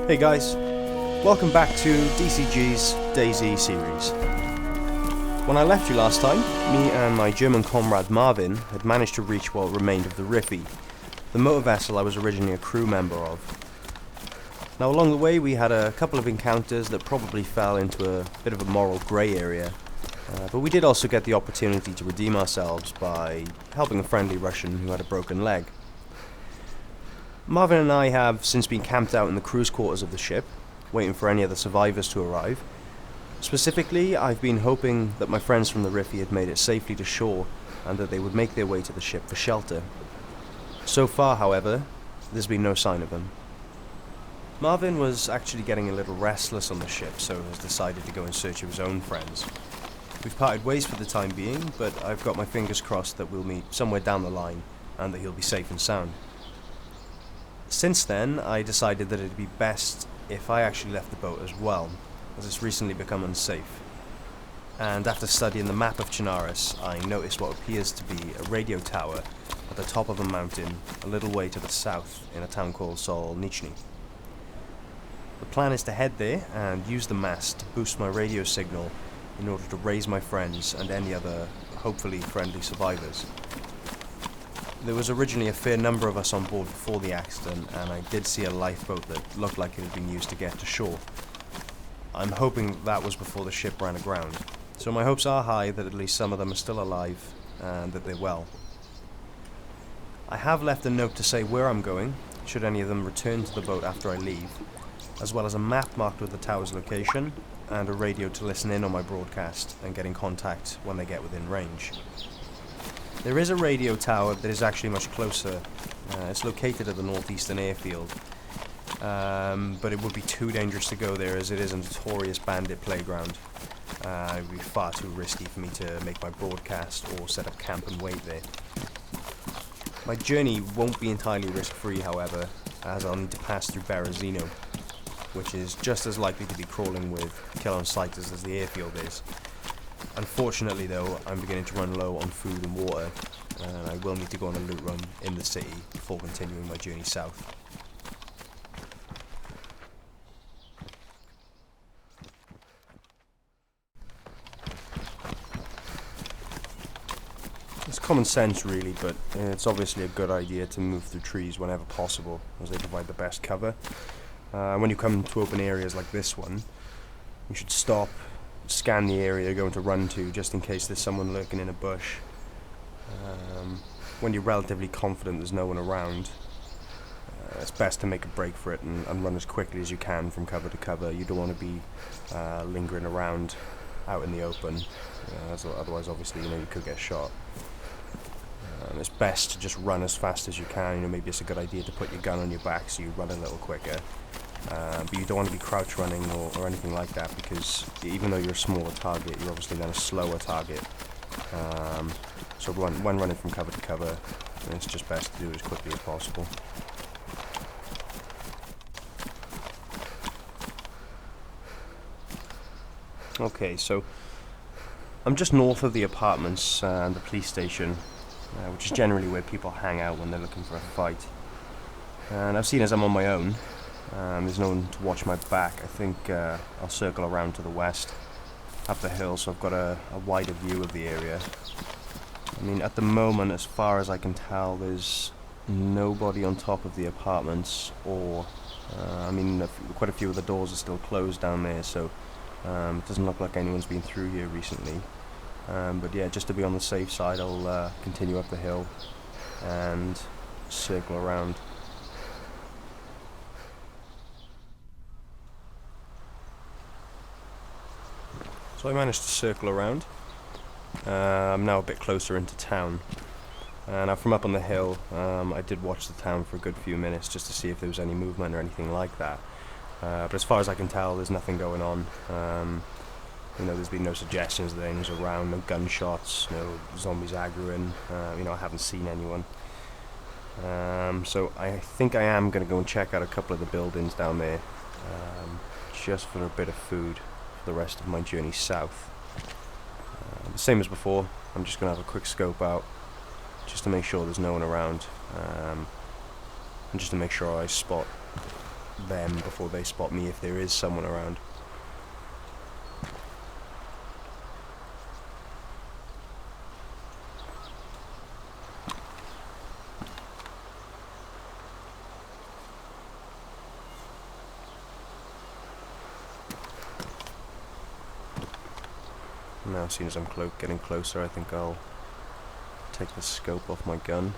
Hey guys, welcome back to DCG's DayZ series. When I left you last time, me and my German comrade Marvin had managed to reach what remained of the Riffy, the motor vessel I was originally a crew member of. Now along the way we had a couple of encounters that probably fell into a bit of a moral grey area, but we did also get the opportunity to redeem ourselves by helping a friendly Russian who had a broken leg. Marvin and I have since been camped out in the crew's quarters of the ship, waiting for any other survivors to arrive. Specifically, I've been hoping that my friends from the Riffy had made it safely to shore and that they would make their way to the ship for shelter. So far, however, there's been no sign of them. Marvin was actually getting a little restless on the ship, so has decided to go in search of his own friends. We've parted ways for the time being, but I've got my fingers crossed that we'll meet somewhere down the line and that he'll be safe and sound. Since then, I decided that it'd be best if I actually left the boat as well, as it's recently become unsafe. And after studying the map of Chinaris, I noticed what appears to be a radio tower at the top of a mountain a little way to the south in a town called Solnichny. The plan is to head there and use the mast to boost my radio signal in order to raise my friends and any other, hopefully friendly survivors. There was originally a fair number of us on board before the accident, and I did see a lifeboat that looked like it had been used to get to shore. I'm hoping that was before the ship ran aground, so my hopes are high that at least some of them are still alive and that they're well. I have left a note to say where I'm going, should any of them return to the boat after I leave, as well as a map marked with the tower's location, and a radio to listen in on my broadcast and get in contact when they get within range. There is a radio tower that is actually much closer. It's located at the northeastern airfield, but it would be too dangerous to go there as it is a notorious bandit playground. It would be far too risky for me to make my broadcast or set up camp and wait there. My journey won't be entirely risk-free, however, as I'll need to pass through Berezino, which is just as likely to be crawling with kill-on-sighters as the airfield is. Unfortunately though, I'm beginning to run low on food and water, and I will need to go on a loot run in the city before continuing my journey south. It's common sense really, but it's obviously a good idea to move through trees whenever possible, as they provide the best cover. When you come to open areas like this one, you should stop, scan the area you're going to run to, just in case there's someone lurking in a bush. When you're relatively confident there's no one around, it's best to make a break for it and run as quickly as you can from cover to cover. You don't want to be lingering around out in the open, otherwise obviously you could get shot. It's best to just run as fast as you can. Maybe it's a good idea to put your gun on your back so you run a little quicker. But you don't want to be crouch running or anything like that, because even though you're a smaller target, you're obviously then a slower target. So when running from cover to cover, it's just best to do it as quickly as possible. Okay, so I'm just north of the apartments and the police station, which is generally where people hang out when they're looking for a fight. And I've seen as I'm on my own, there's no one to watch my back. I think I'll circle around to the west, up the hill, so I've got a wider view of the area. I mean, at the moment, as far as I can tell, there's nobody on top of the apartments, or, quite a few of the doors are still closed down there, so it doesn't look like anyone's been through here recently. But yeah, just to be on the safe side, I'll continue up the hill and circle around. So I managed to circle around. I'm now a bit closer into town. Now from up on the hill, I did watch the town for a good few minutes just to see if there was any movement or anything like that. But as far as I can tell, there's nothing going on. There's been no suggestions that anyone's around, no gunshots, no zombies aggroing. I haven't seen anyone. So I think I am going to go and check out a couple of the buildings down there, just for a bit of food for the rest of my journey south. The same as before, I'm just going to have a quick scope out, just to make sure there's no one around, and just to make sure I spot them before they spot me if there is someone around. Now, as soon as I'm getting closer, I think I'll take the scope off my gun,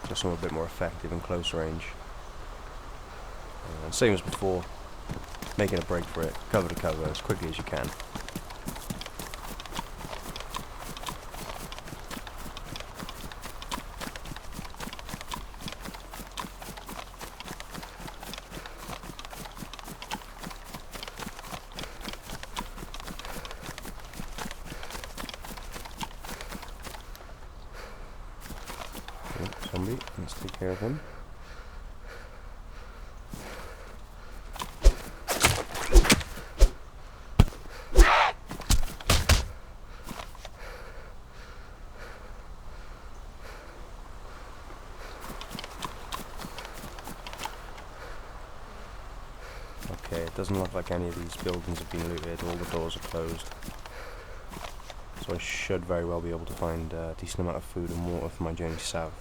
just so I'm a bit more effective in close range. And same as before, making a break for it, cover to cover, as quickly as you can. Zombie, let's take care of him. Okay, it doesn't look like any of these buildings have been looted, all the doors are closed. So I should very well be able to find a decent amount of food and water for my journey south.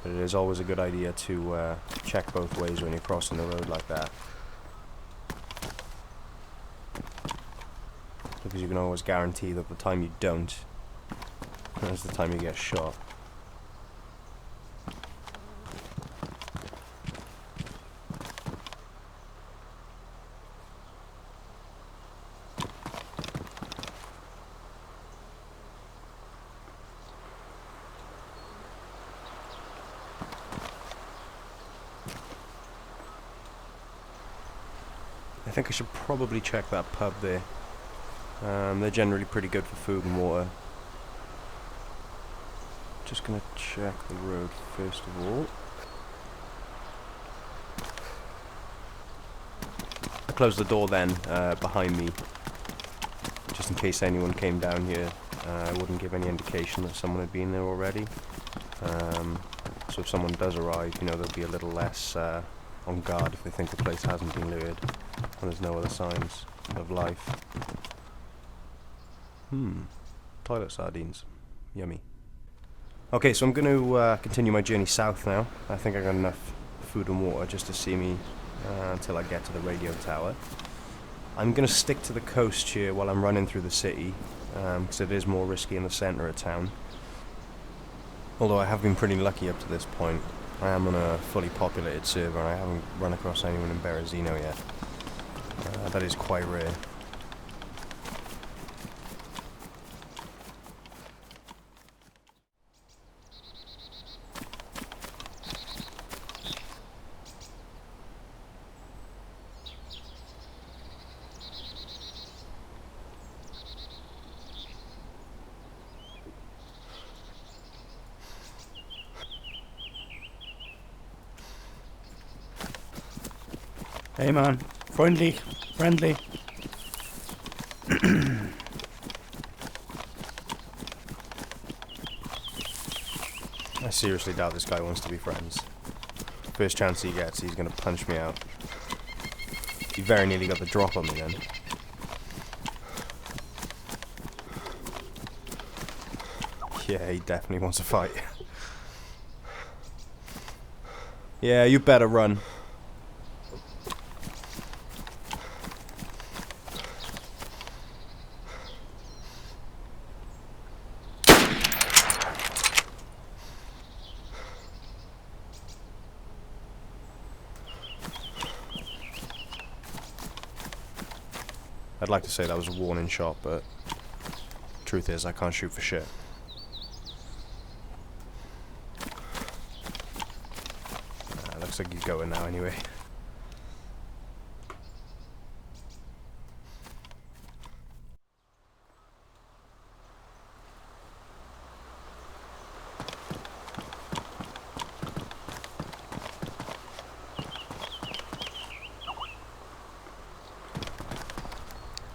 But it is always a good idea to check both ways when you're crossing the road like that, because you can always guarantee that the time you don't is the time you get shot. I think I should probably check that pub there. They're generally pretty good for food and water. Just gonna check the road first of all. I closed the door then behind me, just in case anyone came down here. I wouldn't give any indication that someone had been there already. So if someone does arrive, you know, they'll be a little less on guard if they think the place hasn't been looted and there's no other signs of life. Toilet sardines. Yummy. Okay, so I'm going to continue my journey south now. I think I got enough food and water just to see me until I get to the radio tower. I'm going to stick to the coast here while I'm running through the city, because it is more risky in the centre of town. Although I have been pretty lucky up to this point. I am on a fully populated server and I haven't run across anyone in Berezino yet. That is quite rare. Hey man, friendly. I seriously doubt this guy wants to be friends. First chance he gets, he's gonna punch me out. He very nearly got the drop on me then. Yeah, he definitely wants a fight. Yeah, you better run. I'd like to say that was a warning shot, but truth is I can't shoot for shit. Looks like he's going now anyway.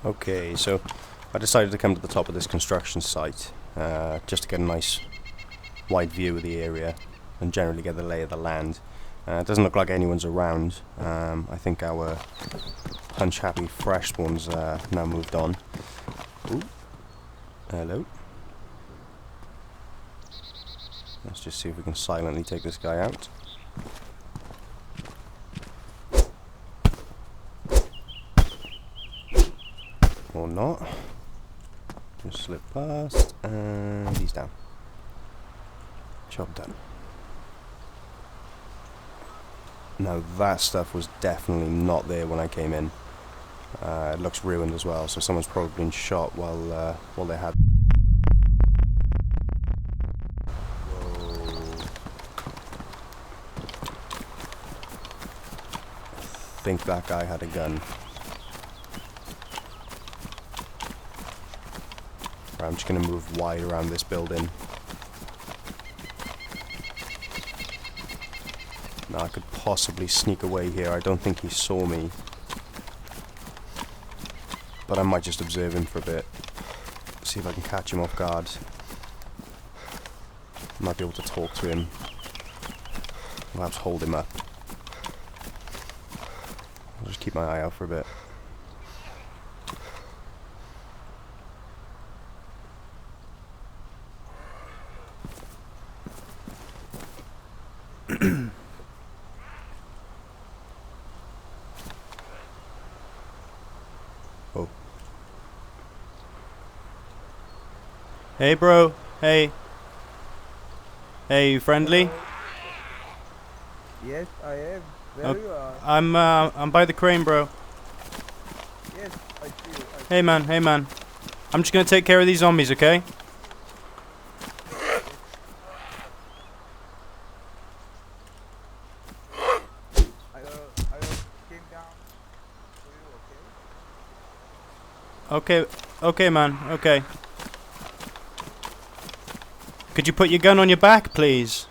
Okay, so I decided to come to the top of this construction site just to get a nice wide view of the area and generally get the lay of the land. It doesn't look like anyone's around. I think our punch-happy fresh spawn's now moved on. Ooh. Hello. Let's just see if we can silently take this guy out. Or not. Just slip past, and he's down. Job done. Now that stuff was definitely not there when I came in. It looks ruined as well, so someone's probably been shot while they had. Whoa. I think that guy had a gun. Right, I'm just gonna move wide around this building. Now I could possibly sneak away here. I don't think he saw me. But I might just observe him for a bit. See if I can catch him off guard. Might be able to talk to him. Perhaps hold him up. I'll just keep my eye out for a bit. Oh. Hey, bro. Hey. Hey, you friendly? Yes, I am. Where you are? I'm by the crane, bro. Yes, I see you. Hey, man. Hey, man. I'm just gonna take care of these zombies, okay? I came down for you, okay? Okay. Okay, man. Okay. Could you put your gun on your back, please?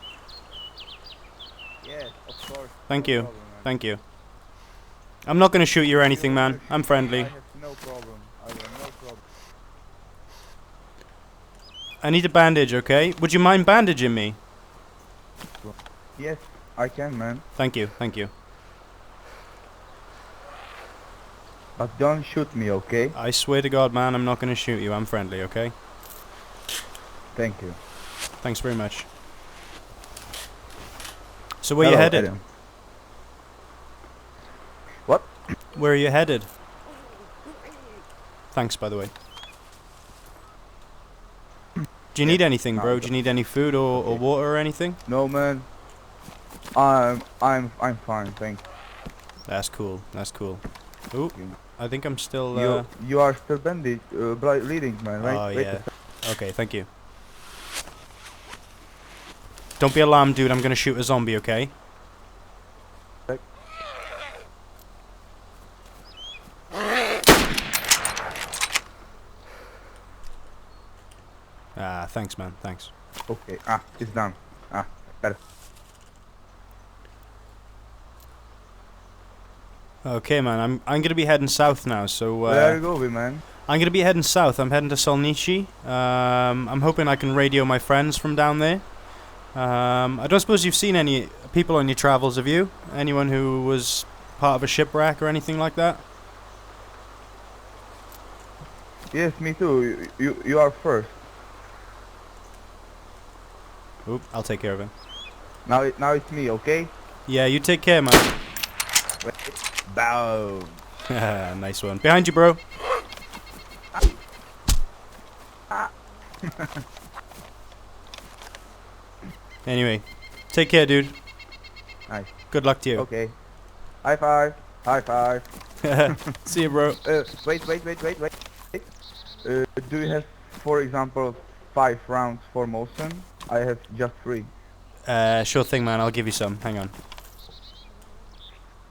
Yes, of course. Thank No you. problem, man. Thank you. I'm not gonna shoot you or anything, man. I'm I friendly. have no problem. I have no problem. I need a bandage, okay? Would you mind bandaging me? Yes, I can, man. Thank you. Thank you. But don't shoot me, okay? I swear to God, man, I'm not gonna shoot you. I'm friendly, okay? Thank you. Thanks very much. So where you Hello, headed? Adam. What? Where are you headed? Thanks, by the way. Do you need anything, bro? Do you need any food or water or anything? No, man. I'm fine, thanks. That's cool. That's cool. Ooh, I think I'm still. You are still bandaged, bleeding, man, right? Oh Wait yeah. a Okay, thank you. Don't be alarmed, dude. I'm gonna shoot a zombie, okay? sec. Ah, thanks, man. Thanks. Okay, it's done. Better. Okay, man. I'm gonna be heading south now, so. Where are you going, man? I'm gonna be heading south. I'm heading to Solnici. I'm hoping I can radio my friends from down there. I don't suppose you've seen any people on your travels, have you? Anyone who was part of a shipwreck or anything like that? Yes, me too. You are first. Oop, I'll take care of him. Now it's me, okay? Yeah, you take care, man. Wait. Bow. Nice one. Behind you, bro. Anyway, take care, dude. Nice. Good luck to you. Okay. High five. High five. See you, bro. Wait. Do you have, for example, 5 rounds for motion? I have just 3. Sure thing, man. I'll give you some. Hang on.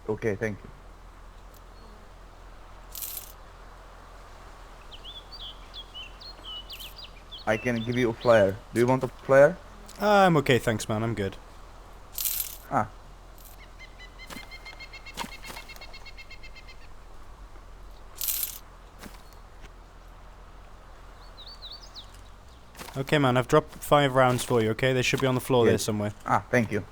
Okay, thank you. I can give you a flare. Do you want a flare? I'm okay, thanks, man. I'm good. Ah. Okay, man, I've dropped 5 rounds for you, okay? They should be on the floor there somewhere. Ah, thank you.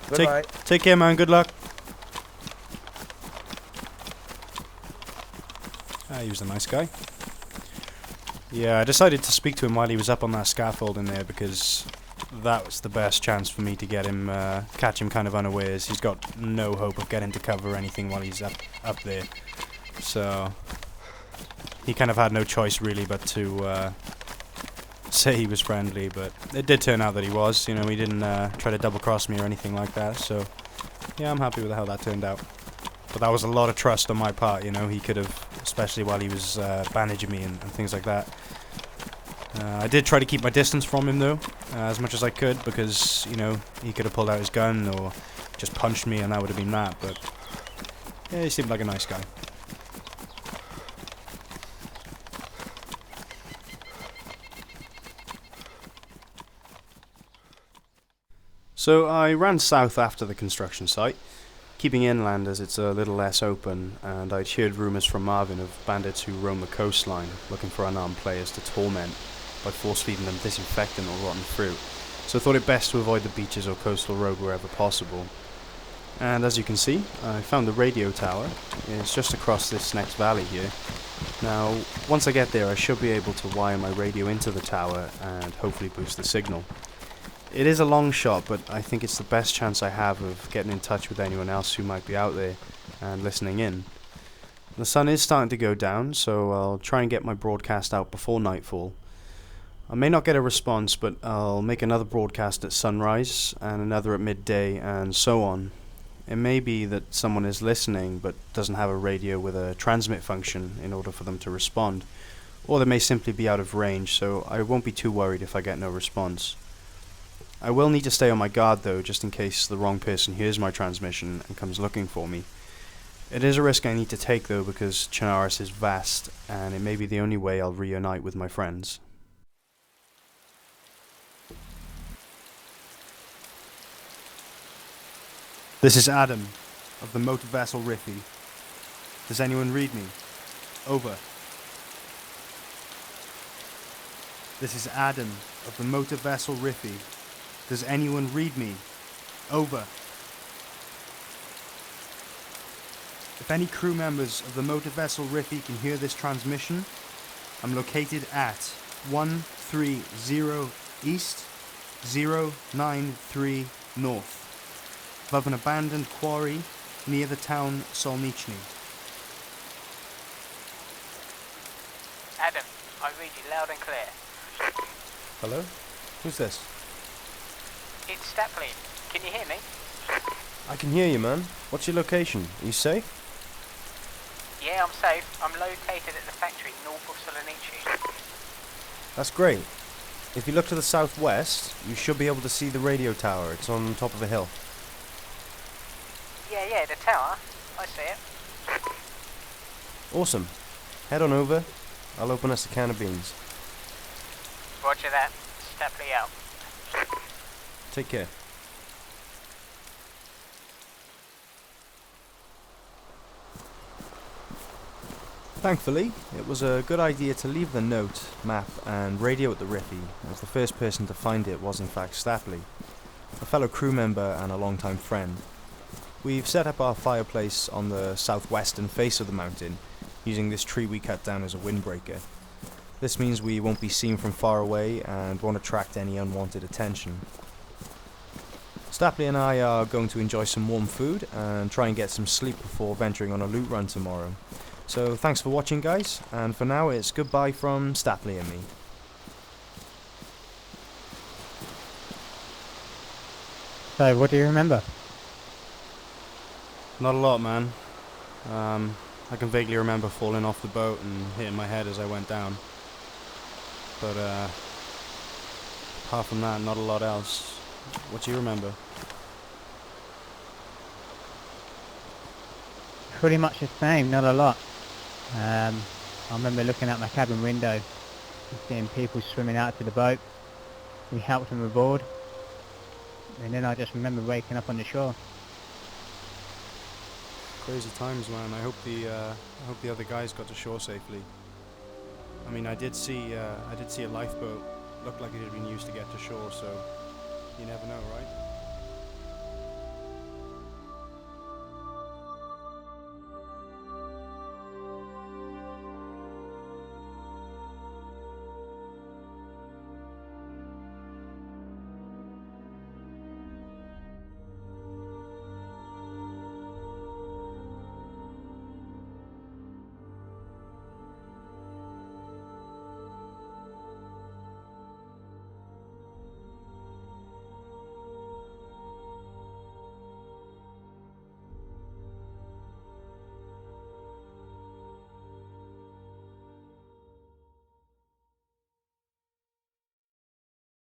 Goodbye. Take care, man. Good luck. He was a nice guy. Yeah, I decided to speak to him while he was up on that scaffold in there because that was the best chance for me to get him, catch him kind of unawares. He's got no hope of getting to cover or anything while he's up there. So he kind of had no choice really but to say he was friendly, but it did turn out that he was. You know, he didn't try to double cross me or anything like that, so yeah, I'm happy with how that turned out. But that was a lot of trust on my part, you know. He could have, especially while he was bandaging me and things like that. I did try to keep my distance from him though, as much as I could, because, you know, he could have pulled out his gun or just punched me and that would have been that, but yeah, he seemed like a nice guy. So I ran south after the construction site, keeping inland as it's a little less open, and I'd heard rumours from Marvin of bandits who roam the coastline looking for unarmed players to torment by force-feeding them disinfectant or rotten fruit, so I thought it best to avoid the beaches or coastal road wherever possible. And as you can see, I found the radio tower. It's just across this next valley here. Now, once I get there I should be able to wire my radio into the tower and hopefully boost the signal. It is a long shot, but I think it's the best chance I have of getting in touch with anyone else who might be out there and listening in. The sun is starting to go down, so I'll try and get my broadcast out before nightfall. I may not get a response, but I'll make another broadcast at sunrise and another at midday and so on. It may be that someone is listening but doesn't have a radio with a transmit function in order for them to respond, or they may simply be out of range, so I won't be too worried if I get no response. I will need to stay on my guard though, just in case the wrong person hears my transmission and comes looking for me. It is a risk I need to take though, because Chernarus is vast, and it may be the only way I'll reunite with my friends. This is Adam, of the motor vessel Riffy. Does anyone read me? Over. This is Adam, of the motor vessel Riffy. Does anyone read me? Over. If any crew members of the motor vessel Riffy can hear this transmission, I'm located at 130 East, 093 North, above an abandoned quarry near the town Solnichny. Adam, I read you loud and clear. Hello? Who's this? It's Stapley. Can you hear me? I can hear you, man. What's your location? Are you safe? Yeah, I'm safe. I'm located at the factory north of Solonici. That's great. If you look to the southwest, you should be able to see the radio tower. It's on top of a hill. Yeah, the tower. I see it. Awesome. Head on over. I'll open us a can of beans. Roger that. Stapley out. Take care. Thankfully, it was a good idea to leave the note, map and radio at the Riffy, as the first person to find it was in fact Stapley, a fellow crew member and a long-time friend. We've set up our fireplace on the southwestern face of the mountain, using this tree we cut down as a windbreaker. This means we won't be seen from far away and won't attract any unwanted attention. Stapley and I are going to enjoy some warm food and try and get some sleep before venturing on a loot run tomorrow. So thanks for watching, guys, and for now it's goodbye from Stapley and me. So, what do you remember? Not a lot, man. I can vaguely remember falling off the boat and hitting my head as I went down. But apart from that, not a lot else. What do you remember? Pretty much the same, not a lot. I remember looking out my cabin window and seeing people swimming out to the boat. We helped them aboard. And then I just remember waking up on the shore. Crazy times, man. I hope the other guys got to shore safely. I mean, I did see a lifeboat. Looked like it had been used to get to shore, so you never know, right?